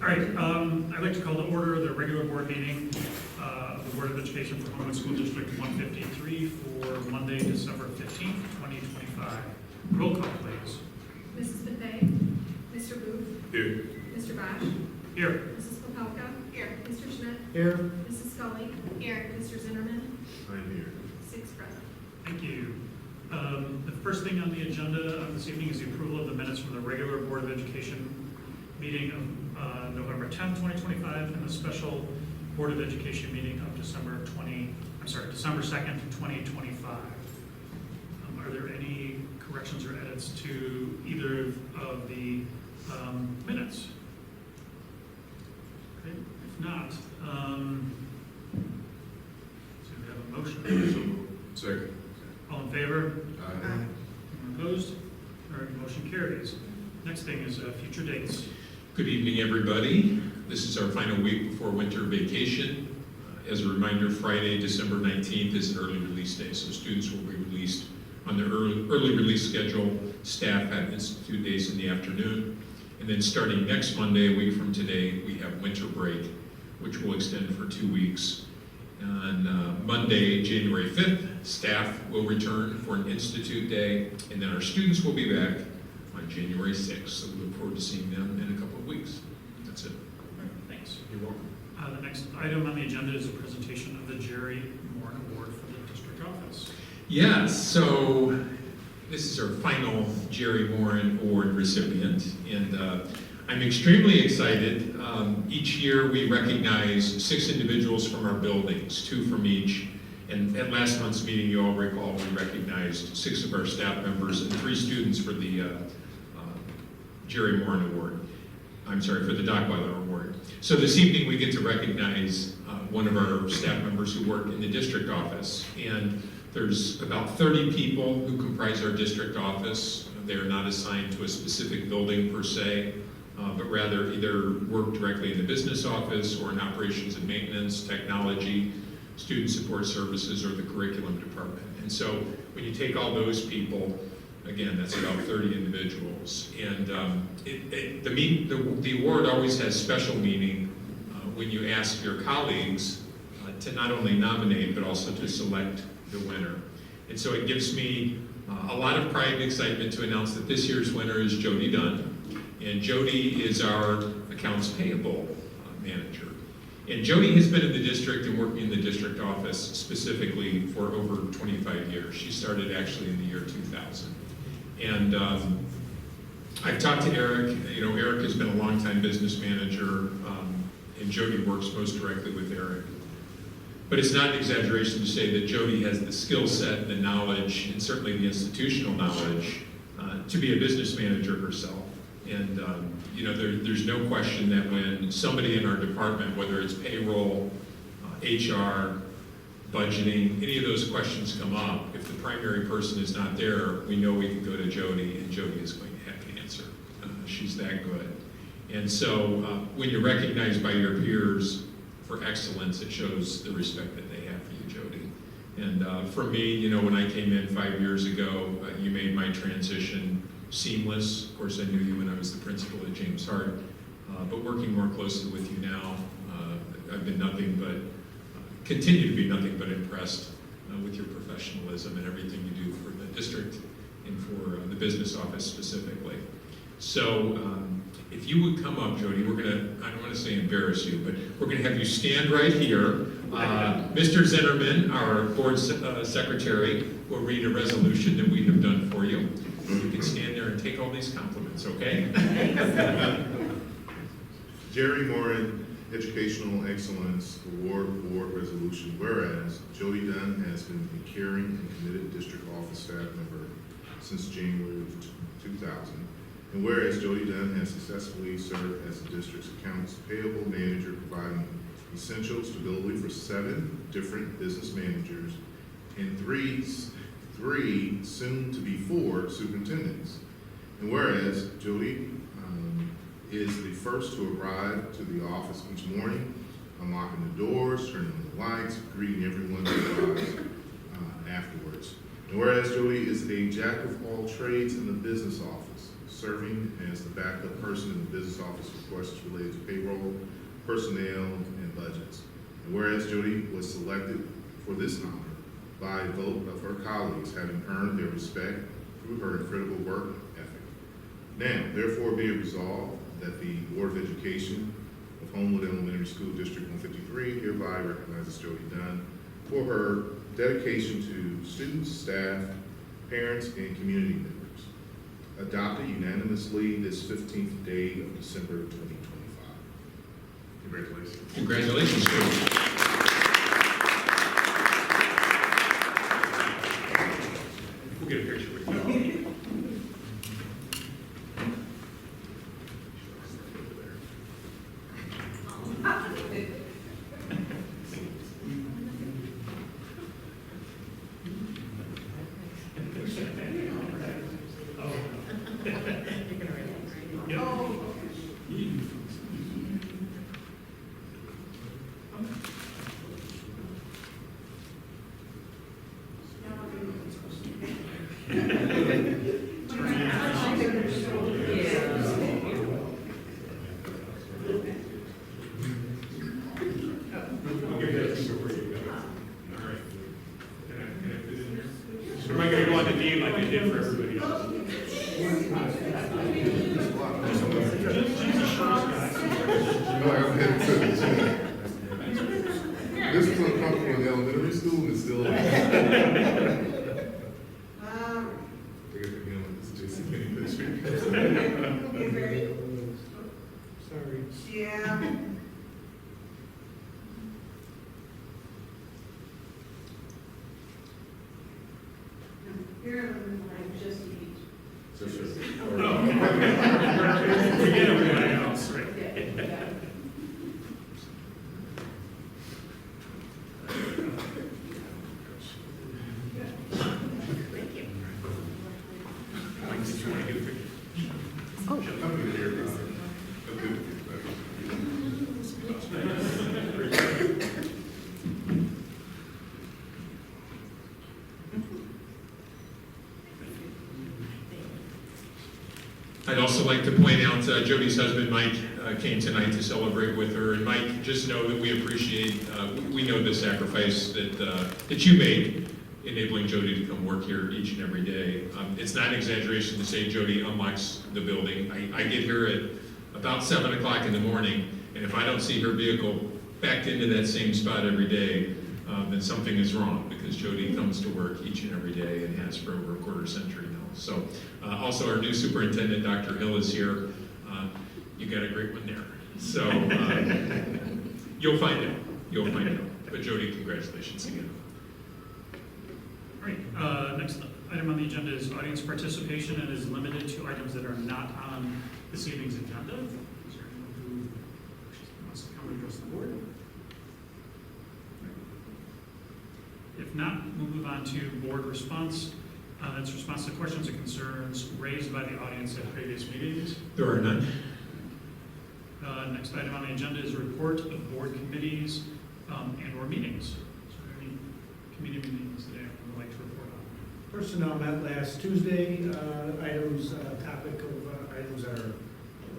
All right, I'd like to call to order the regular board meeting of the Board of Education for Homewood School District 153 for Monday, December 15th, 2025. Roll call, please. Mrs. Bethea? Mr. Booth? Here. Mr. Bosch? Here. Mrs. Popelka? Here. Mr. Schmidt? Here. Mrs. Scully? Here. Mr. Zimmerman? I'm here. 6 present. Thank you. The first thing on the agenda this evening is the approval of the minutes from the regular Board of Education meeting of November 10th, 2025, and the special Board of Education meeting of December 2nd, 2025. Are there any corrections or edits to either of the minutes? Okay, if not, so we have a motion. Second. All in favor? Aye. Anyone opposed? All right, motion carries. Next thing is future dates. Good evening, everybody. This is our final week before winter vacation. As a reminder, Friday, December 19th is an early release day, so students will be released on their early release schedule. Staff have institute days in the afternoon. And then starting next Monday, a week from today, we have winter break, which will extend for 2 weeks. On Monday, January 5th, staff will return for an institute day, and then our students will be back on January 6th. So we look forward to seeing them in a couple of weeks. That's it. All right, thanks. You're welcome. The next item on the agenda is a presentation of the Jerry Morin Award for the district office. Yes, so this is our final Jerry Morin Award recipient, and I'm extremely excited. Each year we recognize 6 individuals from our buildings, 2 from each. And at last month's meeting, you all recall, we recognized 6 of our staff members and 3 students for the Jerry Morin Award. I'm sorry, for the Dockweiler Award. So this evening we get to recognize one of our staff members who work in the district office. And there's about 30 people who comprise our district office. They're not assigned to a specific building per se, but rather either work directly in the business office or in operations and maintenance, technology, student support services, or the curriculum department. And so when you take all those people, again, that's about 30 individuals. And the award always has special meaning when you ask your colleagues to not only nominate, but also to select the winner. And so it gives me a lot of pride and excitement to announce that this year's winner is Jody Dunn. And Jody is our accounts payable manager. And Jody has been in the district and working in the district office specifically for over 25 years. She started actually in the year 2000. And I've talked to Eric. You know, Eric has been a longtime business manager, and Jody works most directly with Eric. But it's not an exaggeration to say that Jody has the skill set, the knowledge, and certainly the institutional knowledge to be a business manager herself. And you know, there's no question that when somebody in our department, whether it's payroll, HR, budgeting, any of those questions come up, if the primary person is not there, we know we can go to Jody, and Jody is going to have an answer. She's that good. And so when you're recognized by your peers for excellence, it shows the respect that they have for you, Jody. And for me, you know, when I came in 5 years ago, you made my transition seamless. Of course, I knew you when I was the principal at James Hart, but working more closely with you now, I've been nothing but, continue to be nothing but impressed with your professionalism and everything you do for the district and for the business office specifically. So if you would come up, Jody, we're gonna, I don't want to say embarrass you, but we're gonna have you stand right here. Mr. Zinnerman, our board secretary, will read a resolution that we have done for you. You can stand there and take all these compliments, okay? Jerry Morin Educational Excellence Award Board Resolution. Whereas Jody Dunn has been a caring and committed district office staff member since January of 2000. And whereas Jody Dunn has successfully served as the district's accounts payable manager, providing essential stability for 7 different business managers and three soon to be 4 superintendents. And whereas Jody is the first to arrive to the office each morning, unlocking the doors, turning on the lights, greeting everyone who arrives afterwards. And whereas Jody is a jack of all trades in the business office, serving as the backup person in the business office for questions related to payroll, personnel, and budgets. And whereas Jody was selected for this honor by a vote of her colleagues, having earned their respect through her incredible work ethic. Now, therefore, be it resolved that the Board of Education of Homewood Elementary School District 153 hereby recognizes Jody Dunn for her dedication to students, staff, parents, and community members. Adopted unanimously this 15th day of December 2025. Congratulations. Congratulations, Jody. We'll get a picture with you. Am I going to go on the dean like I did for everybody else? No, I haven't had to. This was uncomfortable in elementary school and it's still. I guess again, this is Jason Kenny picture. Sorry. Yeah. Here, I'm just eat. So sure. Forget everybody else, right? I'm gonna hear about it. I'd also like to point out Jody's husband, Mike, came tonight to celebrate with her. And Mike, just know that we appreciate, we know the sacrifice that you made enabling Jody to come work here each and every day. It's not an exaggeration to say Jody unlocks the building. I get here at about 7 o'clock in the morning, and if I don't see her vehicle backed into that same spot every day, then something is wrong, because Jody comes to work each and every day and has for over a quarter century now. So also our new superintendent, Dr. Hill, is here. You got a great one there. So you'll find out. You'll find out. But Jody, congratulations again. All right, next item on the agenda is audience participation, and is limited to items that are not on this evening's agenda. Is there anyone who wants to come and address the board? If not, we'll move on to board response. That's response to questions or concerns raised by the audience at previous meetings. There are none. Next item on the agenda is report of board committees and or meetings. Is there any committee meetings that anyone would like to report on? Personnel met last Tuesday. Topic of items are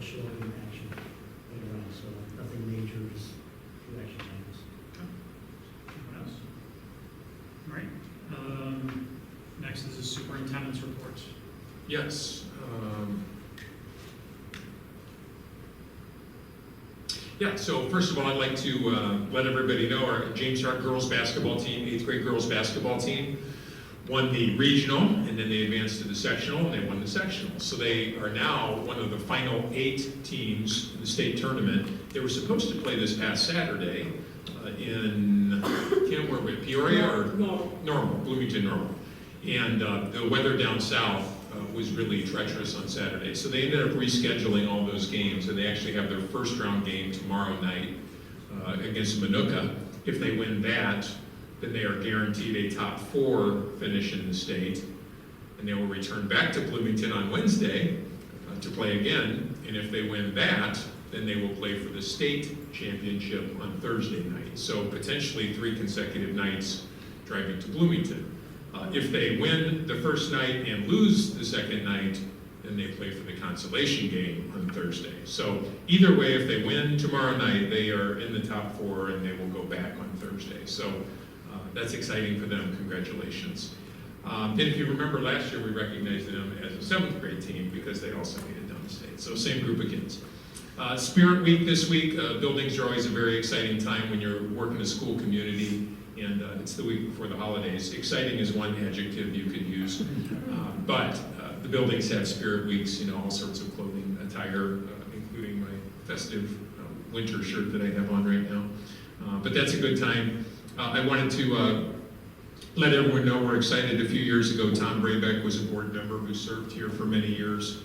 showing in action later on, so nothing major, just few action items. Anyone else? All right. Next is the superintendent's report. Yes. Yeah, so first of all, I'd like to let everybody know our James Hart girls basketball team, 8th grade girls basketball team, won the regional, and then they advanced to the sectional, and they won the sectional. So they are now one of the final 8 teams in the state tournament. They were supposed to play this past Saturday in, can't remember, Peoria or? Normal, Bloomington Normal. And the weather down south was really treacherous on Saturday. So they ended up rescheduling all those games, and they actually have their first round game tomorrow night against Manuka. If they win that, then they are guaranteed a top 4 finish in the state. And they will return back to Bloomington on Wednesday to play again. And if they win that, then they will play for the state championship on Thursday night. So potentially 3 consecutive nights driving to Bloomington. If they win the first night and lose the second night, then they play for the consolation game on Thursday. So either way, if they win tomorrow night, they are in the top 4 and they will go back on Thursday. So that's exciting for them. Congratulations. And if you remember last year, we recognized them as a 7th grade team because they also made it down the state. So same group of kids. Spirit Week this week. Buildings are always a very exciting time when you're working the school community, and it's the week before the holidays. Exciting is one adjective you could use, but the buildings have Spirit Weeks, all sorts of clothing, attire, including my festive winter shirt that I have on right now. But that's a good time. I wanted to let everyone know we're excited. A few years ago, Tom Braybeck was a board member who served here for many years.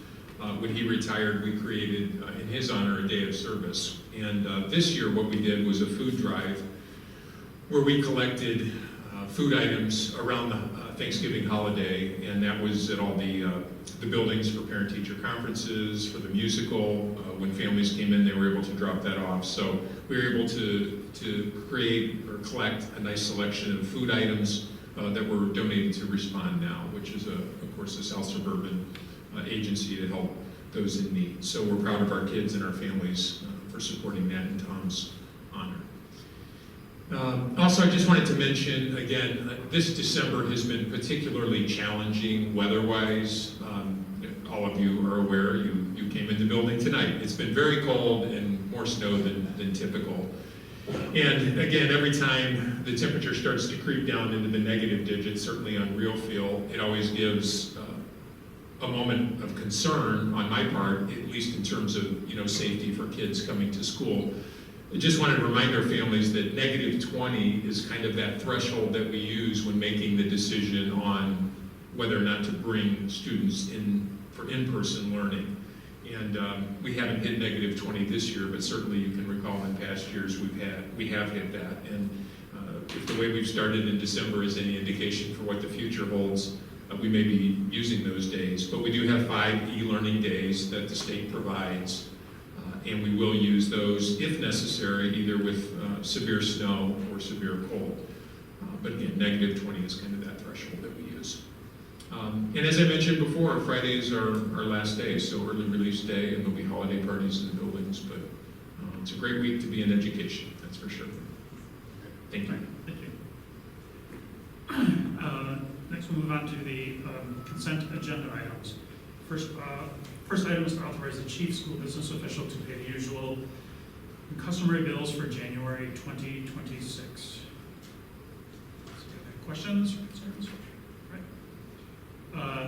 When he retired, we created, in his honor, a day of service. And this year, what we did was a food drive where we collected food items around the Thanksgiving holiday, and that was at all the buildings for parent-teacher conferences, for the musical. When families came in, they were able to drop that off. So we were able to create or collect a nice selection of food items that were donated to Respond Now, which is, of course, a South Suburban agency to help those in need. So we're proud of our kids and our families for supporting that in Tom's honor. Also, I just wanted to mention, again, this December has been particularly challenging weather-wise. All of you are aware, you came in the building tonight. It's been very cold and more snow than typical. And again, every time the temperature starts to creep down into the negative digits, certainly on real feel, it always gives a moment of concern on my part, at least in terms of safety for kids coming to school. I just wanted to remind our families that -20 is kind of that threshold that we use when making the decision on whether or not to bring students in for in-person learning. And we haven't hit -20 this year, but certainly you can recall in past years we have hit that. And if the way we've started in December is any indication for what the future holds, we may be using those days. But we do have 5 e-learning days that the state provides, and we will use those if necessary, either with severe snow or severe cold. But again, -20 is kind of that threshold that we use. And as I mentioned before, Friday is our last day, so early release day, and there'll be holiday parties in the buildings. But it's a great week to be in education, that's for sure. Thank you. Thank you. Next, we'll move on to the consent agenda items. First item is to authorize the chief school business official to pay the usual and customary bills for January 2026. Questions or concerns? Right.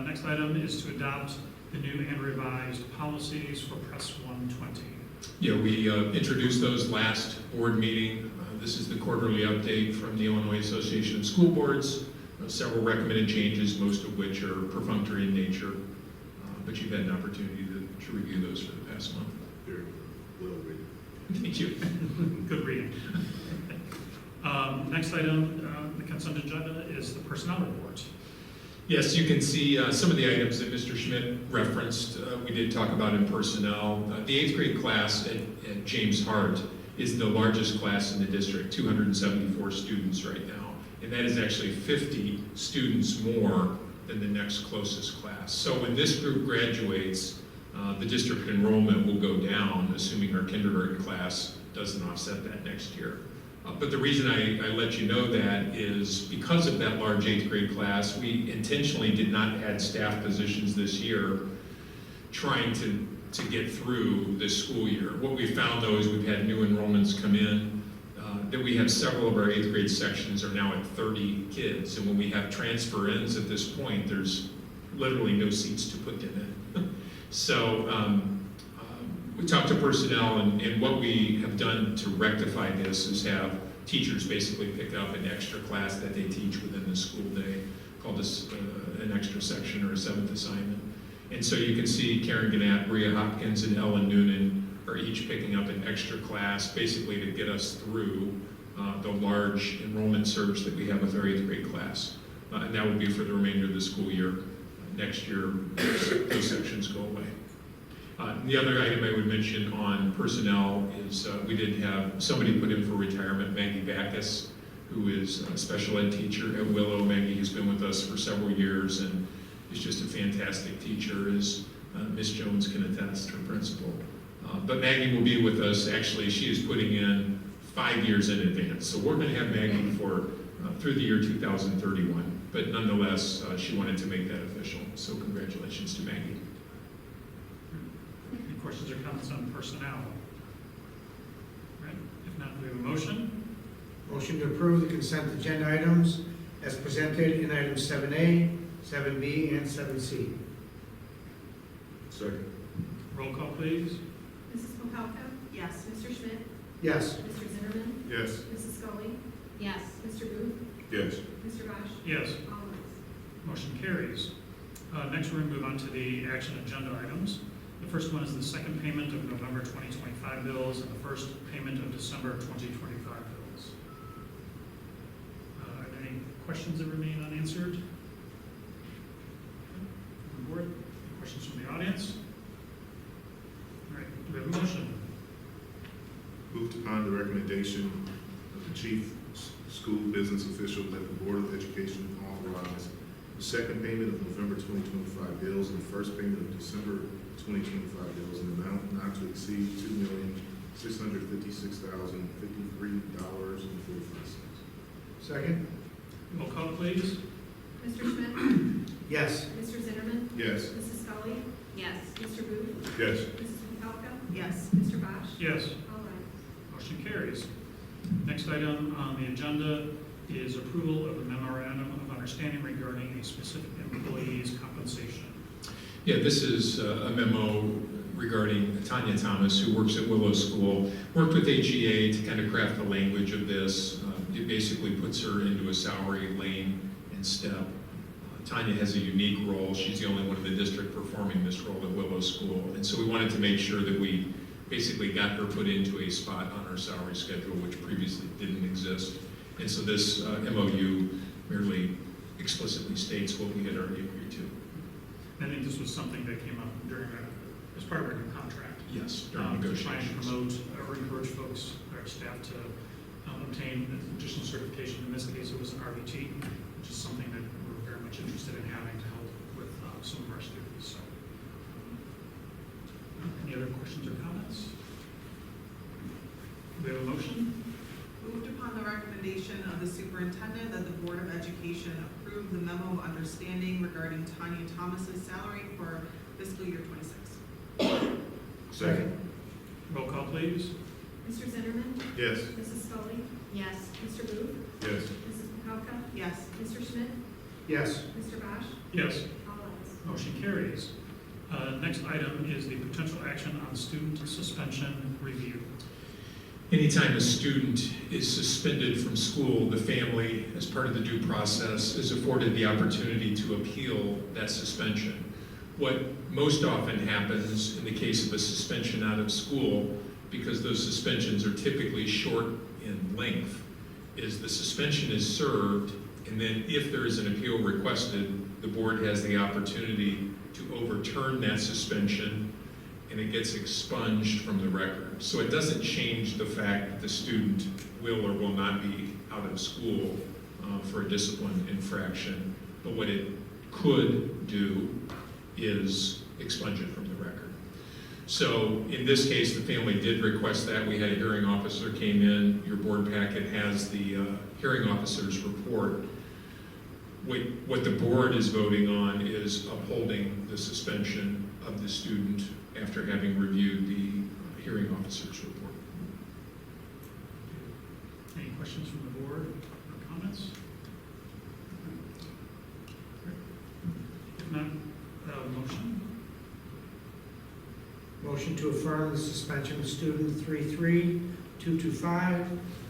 Next item is to adopt the new and revised policies for Press 120. Yeah, we introduced those last board meeting. This is the quarterly update from the Illinois Association of School Boards. Several recommended changes, most of which are perfunctory in nature, but you've had an opportunity to review those for the past month. Very well written. Thank you. Good reading. Next item, the consent agenda is the personnel report. Yes, you can see some of the items that Mr. Schmidt referenced. We did talk about in personnel. The 8th grade class at James Hart is the largest class in the district, 274 students right now. And that is actually 50 students more than the next closest class. So when this group graduates, the district enrollment will go down, assuming our kindergarten class doesn't offset that next year. But the reason I let you know that is because of that large 8th grade class, we intentionally did not add staff positions this year, trying to get through this school year. What we found though is we've had new enrollments come in, that we have several of our 8th grade sections are now at 30 kids. And when we have transfer ins at this point, there's literally no seats to put them in. So we talked to personnel, and what we have done to rectify this is have teachers basically pick up an extra class that they teach within the school day, called this an extra section or a 7th assignment. And so you can see Karen Gannett, Bria Hopkins, and Ellen Noonan are each picking up an extra class, basically to get us through the large enrollment surge that we have with our 8th grade class. And that will be for the remainder of the school year. Next year, those sections go away. The other item I would mention on personnel is we did have somebody put in for retirement, Maggie Backus, who is a special ed teacher at Willow. Maggie has been with us for several years and is just a fantastic teacher, is Ms. Jones can attest, her principal. But Maggie will be with us. Actually, she is putting in 5 years in advance. So we're going to have Maggie for through the year 2031. But nonetheless, she wanted to make that official. So congratulations to Maggie. Any questions or comments on personnel? All right, if not, we have a motion. Motion to approve the consent agenda items as presented in items 7A, 7B, and 7C. Second. Roll call, please. Mrs. Popelka? Yes. Mr. Schmidt? Yes. Mr. Zimmerman? Yes. Mrs. Scully? yes, Mr. Booth? Yes. Mr. Bosch? Yes. All ayes. Motion carries. Next, we're going to move on to the action agenda items. The first one is the second payment of November 2025 bills and the first payment of December 2025 bills. Are there any questions that remain unanswered? From the board? Any questions from the audience? All right, do we have a motion? Moved upon the recommendation of the chief school business official that the Board of Education authorize the second payment of November 2025 bills and the first payment of December 2025 bills in an amount not to exceed $2,656,053.45. Second? Roll call, please. Mr. Schmidt? Yes. Mr. Zimmerman? Yes. Mrs. Scully? yes, Mr. Booth? Yes. Mrs. Popelka? yes, Mr. Bosch? Yes. All ayes. Motion carries. Next item on the agenda is approval of the memorandum of understanding regarding a specific employee's compensation. Yeah, this is a memo regarding Tanya Thomas, who works at Willow School, worked with AGA to kind of craft the language of this. It basically puts her into a salary lane and step. Tanya has a unique role. She's the only one in the district performing this role at Willow School. And so we wanted to make sure that we basically got her put into a spot on our salary schedule, which previously didn't exist. And so this MOU merely explicitly states what we had already agreed to. I think this was something that came up during, as part of our new contract. Yes, during To try and negotiations. promote or encourage folks, our staff to obtain additional certification. In this case, it was an RBT, which is something that we're very much interested in having to help with some of our students. So, any other questions or comments? We have a motion? Moved upon the recommendation of the superintendent that the Board of Education approve the memo of understanding regarding Tanya Thomas's salary for fiscal year '26. Second. Roll call, please. Mr. Zimmerman? Yes. Mrs. Scully? yes, Mr. Booth? Yes. Mrs. Popelka? Yes. Mr. Schmidt? Yes. Mr. Bosch? Yes. All ayes. Motion carries. Next item is the potential action on student suspension review. Anytime a student is suspended from school, the family, as part of the due process, is afforded the opportunity to appeal that suspension. What most often happens in the case of a suspension out of school, because those suspensions are typically short in length, is the suspension is served, and then if there is an appeal requested, the board has the opportunity to overturn that suspension, and it gets expunged from the record. So it doesn't change the fact that the student will or will not be out of school for a discipline infraction, but what it could do is expunge it from the record. So in this case, the family did request that. We had a hearing officer came in. Your board packet has the hearing officer's report. What the board is voting on is upholding the suspension of the student after having reviewed the hearing officer's report. Any questions from the board or comments? If not, motion? Motion to affirm the suspension of student 33225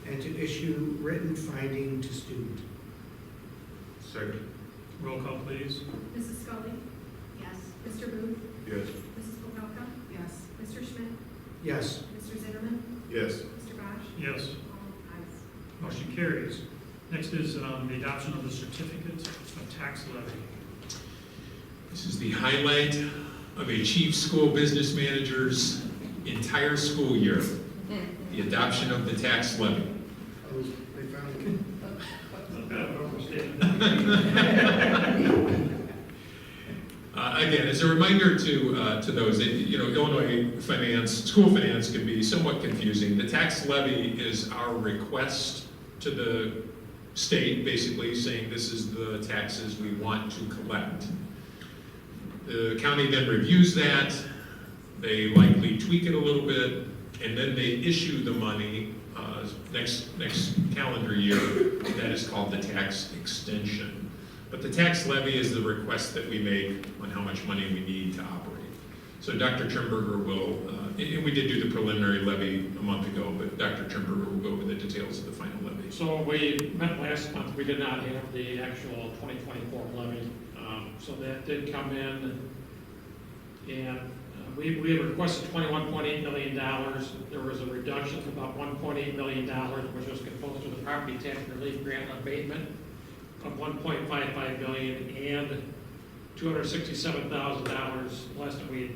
and to issue written finding to student. Second. Roll call, please. Mrs. Scully? yes, Mr. Booth? Yes. Mrs. Popelka? Yes. Mr. Schmidt? Yes. Mr. Zimmerman? Yes. Mr. Bosch? Yes. All ayes. Motion carries. Next is the adoption of the certificate of tax levy. This is the highlight of a chief school business manager's entire school year, the adoption of the tax levy. They finally Again, as a reminder to those, that, Illinois school finance can be somewhat confusing. The tax levy is our request to the state, basically saying this is the taxes we want to collect. The county then reviews that, they likely tweak it a little bit, and then they issue the money next calendar year. That is called the tax extension. But the tax levy is the request that we make on how much money we need to operate. So Dr. Trimberger will, and we did do the preliminary levy a month ago, but Dr. Trimberger will go over the details of the final levy. So we met last month, we did not have the actual 2024 levy, so that did come in, and we had requested $21.8 million. There was a reduction of about $1.8 million, which was composed of the property tax relief grant abatement of $1.55 billion and $267,000 less than we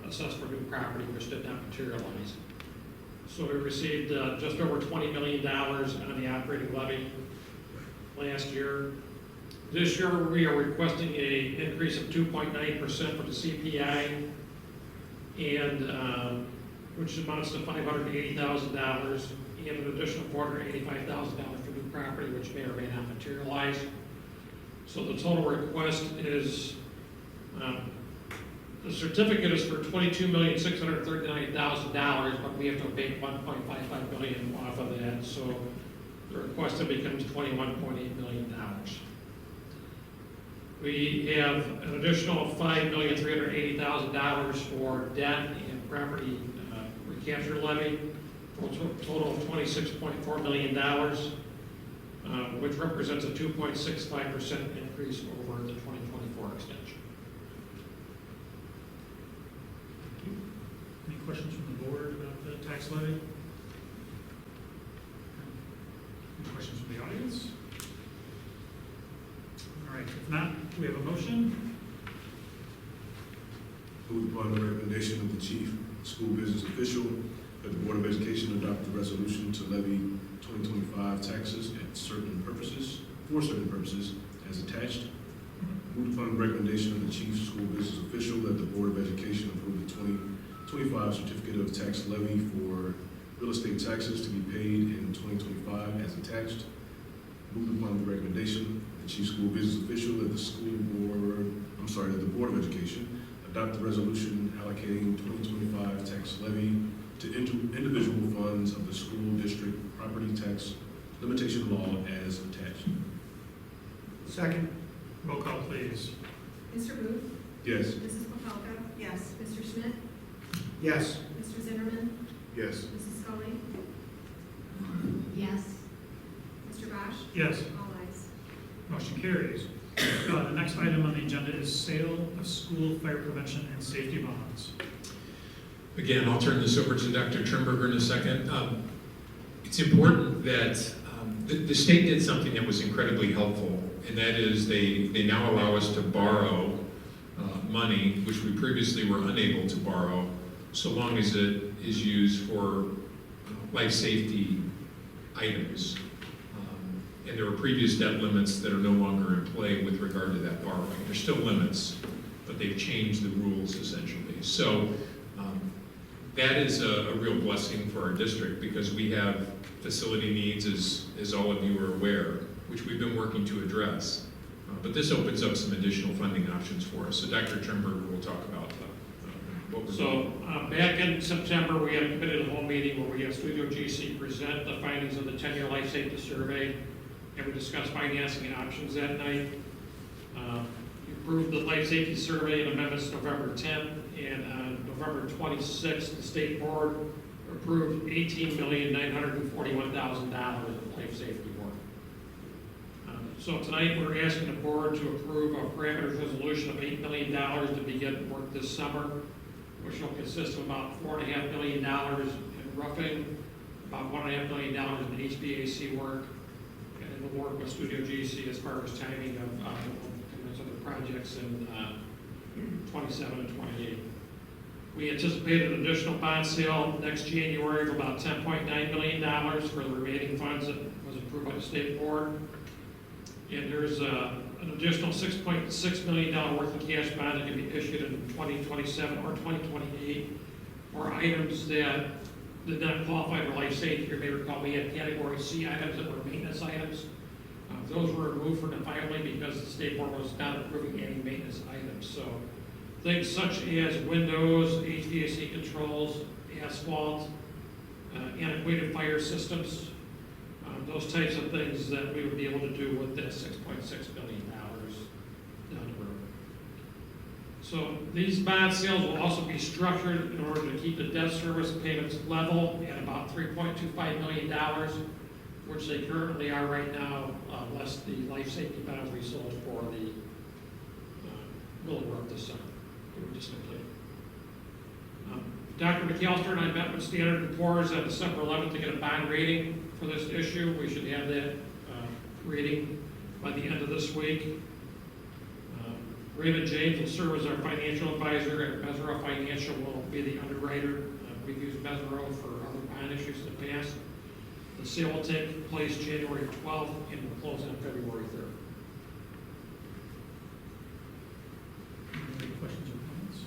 assessed for new property, which did not materialize. So we received just over $20 million on the operating levy last year. This year, we are requesting an increase of 2.9% for the CPI, and which amounts to $580,000, and an additional $485,000 for new property, which may or may not materialize. So the total request is, the certificate is for $22,639,000, but we have to abate $1.55 billion off of that, so the request becomes $21.8 million. We have an additional $5,380,000 for debt and property recapture levy, for a total of $26.4 million, which represents a 2.65% increase over the 2024 extension. Any questions from the board about the tax levy? Any questions from the audience? All right, if not, we have a motion. Move upon the recommendation of the chief school business official that the Board of Education adopt the resolution to levy 2025 taxes for certain purposes, as attached. Move upon the recommendation of the chief school business official that the Board of Education approve the 2025 certificate of tax levy for real estate taxes to be paid in 2025 as attached. Move upon the recommendation of the chief school business official that the Board of Education adopt the resolution allocating 2025 tax levy to individual funds of the school district property tax limitation law as attached. Second. Roll call, please. Mr. Booth? Yes. Mrs. Popelka? Yes. Mr. Schmidt? Yes. Mr. Zimmerman? Yes. Mrs. Scully? Yes. Mr. Bosch? Yes. All ayes. Motion carries. The next item on the agenda is sale of school fire prevention and safety bonds. Again, I'll turn this over to Dr. Trimberger in a second. It's important that the state did something that was incredibly helpful, and that is they now allow us to borrow money, which we previously were unable to borrow, so long as it is used for life safety items. And there are previous debt limits that are no longer in play with regard to that borrowing. There's still limits, but they've changed the rules essentially. So that is a real blessing for our district, because we have facility needs, as all of you are aware, which we've been working to address. But this opens up some additional funding options for us. So Dr. Trimberger will talk about what we're doing. So back in September, we had a committee of the whole meeting where we had Studio GC present the findings of the 10-year life safety survey, and we discussed financing options that night. You approved the life safety survey and amendments November 10th, and on November 26th, the state board approved $18,941,000 of life safety work. So tonight, we're asking the board to approve a parameters resolution of $8 million to begin work this summer, which will consist of about $4.5 million in roofing, about $1.5 million in HVAC work, and we'll work with Studio GC as far as timing of some of the projects in 27 and 28. We anticipate an additional bond sale next January of about $10.9 million for the remaining funds that was approved by the state board. And there's an additional $6.6 million worth of cash bond that can be issued in 2027 or 2028 for items that did not qualify for life safety. You may recall we had category C items that were maintenance items. Those were removed from the filing because the state board was not approving any maintenance items. So things such as windows, HVAC controls, asphalt, antiquated fire systems, those types of things that we would be able to do with that $6.6 million down the road. So these bond sales will also be structured in order to keep the debt service payments level at about $3.25 million, which they currently are right now, less the life safety bonds we sold for the Willowbrook this summer. They were just completed. Dr. McAllister and I met with Standard & Poor's on December 11th to get a bond rating for this issue. We should have that rating by the end of this week. Raymond James will serve as our financial advisor, and Mesero Financial will be the underwriter. We've used Mesero for other bond issues in the past. The sale will take place January 12th and will close on February 3rd. Any questions or comments?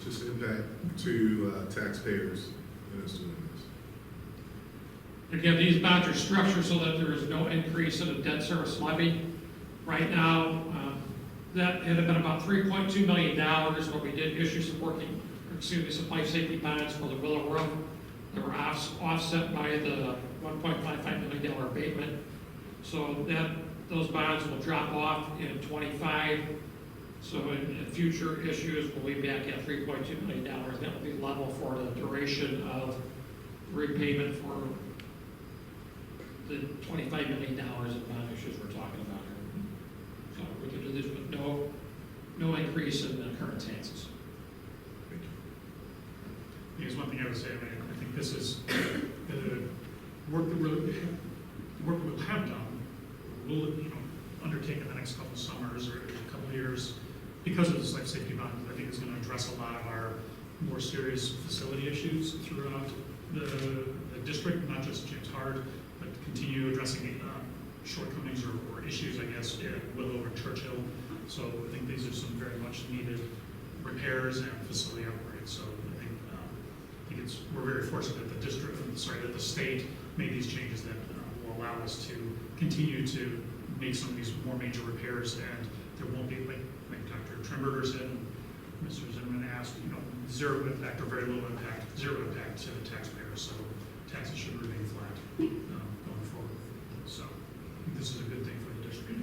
Just impact to taxpayers in us doing this. Again, these bonds are structured so that there is no increase in the debt service levy. Right now, that had been about $3.2 million, but we did issue some some life safety bonds for the Willow Roof. They were offset by the $1.55 million abatement. So those bonds will drop off in 25. So in future issues, we'll be back at $3.2 million. That will be level for the duration of repayment for the $25 million of bond issues we're talking about here. So we can do this with no increase in the current taxes. Here's one thing I would say, I think this is work that we'll have done, we'll undertake in the next couple of summers or a couple of years because of this life safety bond. I think it's going to address a lot of our more serious facility issues throughout the district, not just James Hard, but continue addressing shortcomings or issues, I guess, at Willow or Churchill. So I think these are some very much needed repairs and facility upgrades. So I think we're very fortunate that that the state made these changes that will allow us to continue to make some of these more major repairs, and there won't be, like Dr. Trimberger said, and Mr. Zimmerman asked, zero impact or very little impact, zero impact to the taxpayers. So taxes should remain flat going forward. So I think this is a good thing for the district.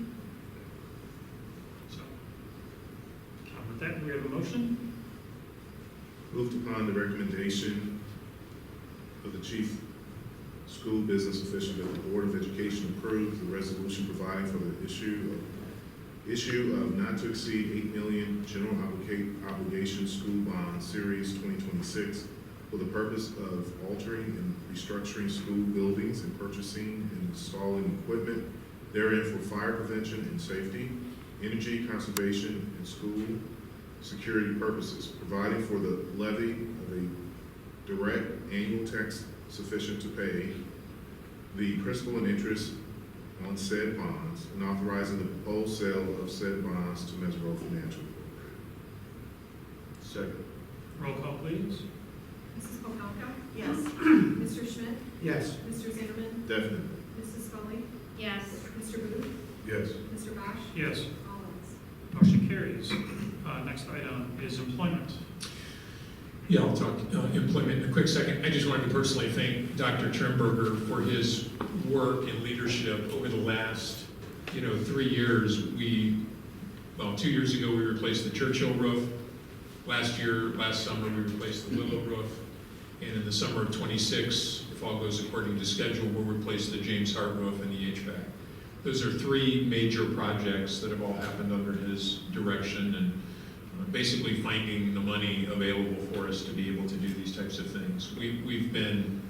So with that, do we have a motion? Moved upon the recommendation of the chief school business official that the Board of Education approve the resolution providing for the issue of not to exceed $8 million general obligation school bond series 2026 for the purpose of altering and restructuring school buildings and purchasing and installing equipment therein for fire prevention and safety, energy conservation, and school security purposes, providing for the levy of a direct annual tax sufficient to pay the principal and interest on said bonds, and authorizing the proposed sale of said bonds to Mesero Financial. Second. Roll call, please. Mrs. Popelka? Yes. Mr. Schmidt? Yes. Mr. Zimmerman? Definitely. Mrs. Scully? Yes. Mr. Booth? Yes. Mr. Bosch? Yes. All ayes. Motion carries. Next item is employment. Yeah, I'll talk employment in a quick second. I just wanted to personally thank Dr. Trimberger for his work and leadership over the last, 3 years. 2 years ago, we replaced the Churchill roof. Last summer, we replaced the Willow roof. And in the summer of '26, if all goes according to schedule, we'll replace the James Hart roof and the HVAC. Those are 3 major projects that have all happened under his direction, and basically finding the money available for us to be able to do these types of things. We've been,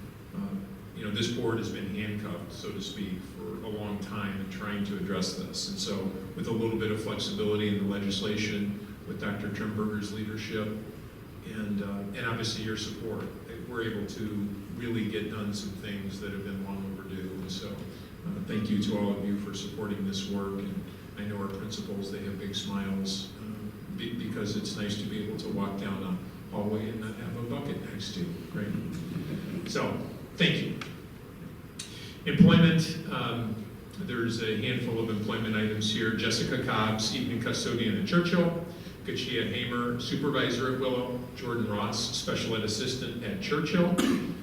this board has been handcuffed, so to speak, for a long time in trying to address this. And so with a little bit of flexibility in the legislation, with Dr. Trimberger's leadership, and obviously your support, we're able to really get done some things that have been long overdue. And so Thank you to all of you for supporting this work, and I know our principals, they have big smiles because it's nice to be able to walk down a hallway and not have a bucket next to you. Great. So, thank you. Employment, there's a handful of employment items here. Jessica Cobbs, evening custodian at Churchill. Kachia Hamer, supervisor at Willow. Jordan Ross, special ed assistant at Churchill.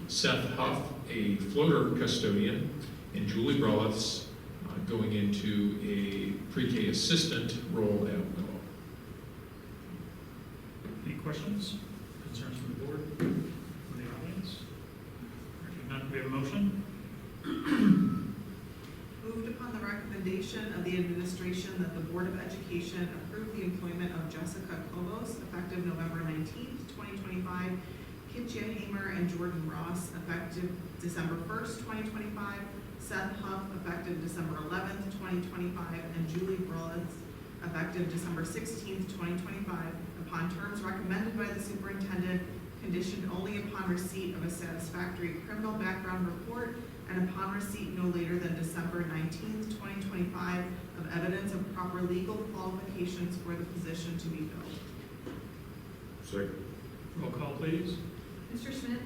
Seth Huff, a floater custodian. And Julie Brellis, going into a pre-K assistant role at Willow. Any questions, concerns from the board, from the audience? If not, we have a motion? Moved upon the recommendation of the administration that the Board of Education approve the employment of Jessica Kobos effective November 19th, 2025, Kitja Hamer and Jordan Ross effective December 1st, 2025, Seth Huff effective December 11th, 2025, and Julie Brolitz effective December 16th, 2025, upon terms recommended by the superintendent, conditioned only upon receipt of a satisfactory criminal background report and upon receipt no later than December 19th, 2025, of evidence of proper legal qualifications for the position to be filled. Second. Roll call, please. Mr. Schmidt?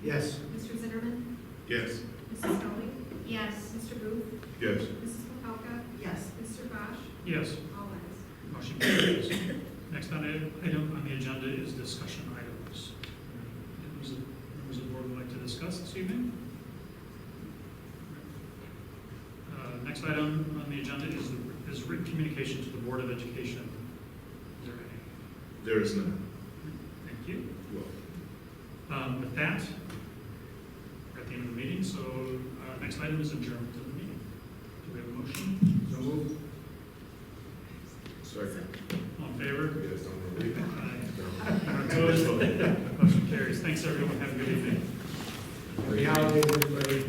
Yes. Mr. Zimmerman? Yes. Mrs. Scully? Yes. Mr. Booth? Yes. Mrs. Popelka? Yes. Mr. Bosch? Yes. All ayes. Motion carries. Next item on the agenda is discussion items. Members of the board would like to discuss this evening? Next item on the agenda is written communication to the Board of Education. Is there any? There is none. Thank you. Well, With that, we're at the end of the meeting, so next item is adjournment of the meeting. Do we have a motion? So moved. second. All in favor? Yes, I'm ready. Aye. Opposed? Motion carries. Thanks, everyone. Have a good evening. Happy holidays, everybody.